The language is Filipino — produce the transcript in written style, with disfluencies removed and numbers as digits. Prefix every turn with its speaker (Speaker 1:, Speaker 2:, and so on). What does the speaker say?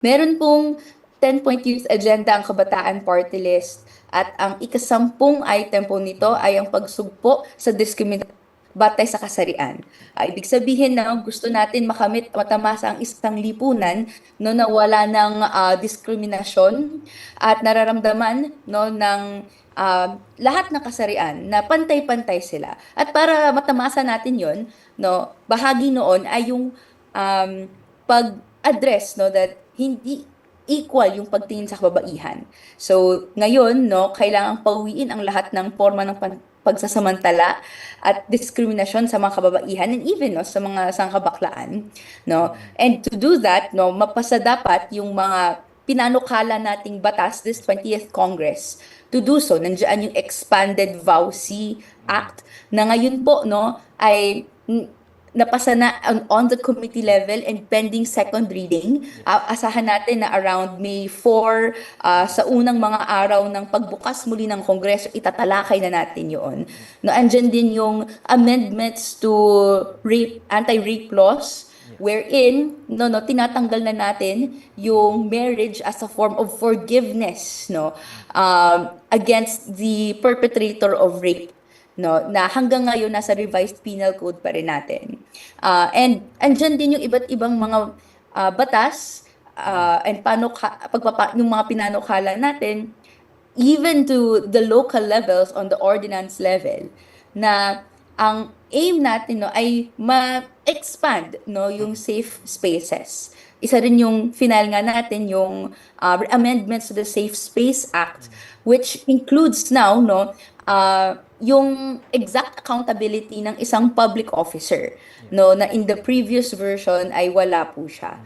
Speaker 1: Meron pong 10-point youth agenda ang Kabataan Party List at ang ikasampung item po nito ay ang pagsugpo sa diskriminasyon batay sa kasarian. Ibig sabihin na gusto natin makamit matamasa ang isang lipunan no na wala ng diskriminasyon at nararamdaman no ng lahat ng kasarian na pantay-pantay sila. At para matamasa natin 'yon, no, bahagi noon ay yung pag-address no that hindi equal yung pagtingin sa kababaihan. So, ngayon, no, kailangang pauwiin ang lahat ng forma ng pagsasamantala at diskriminasyon sa mga kababaihan and even no, sa mga sangkabaklaan. No? And to do that, no, mapasa dapat yung mga pinanukala nating batas this 20th Congress. To do so, nandiyan yung Expanded VAUSI Act na ngayon po no, ay napasa na on the committee level and pending second reading. Asahan natin na around May 4, sa unang mga araw ng pagbukas muli ng Kongreso, itatalakay na natin yun. No, andyan din yung amendments to anti-rape laws wherein tinatanggal na natin yung marriage as a form of forgiveness against the perpetrator of rape, no, na hanggang ngayon nasa revised penal code pa rin natin. And andyan din yung iba't ibang mga batas and yung mga pinanukala natin even to the local levels on the ordinance level na ang aim natin no ay ma-expand no yung safe spaces. Isa rin yung final nga natin yung amendments to the Safe Space Act which includes now no yung exact accountability ng isang public officer no na in the previous version ay wala po siya.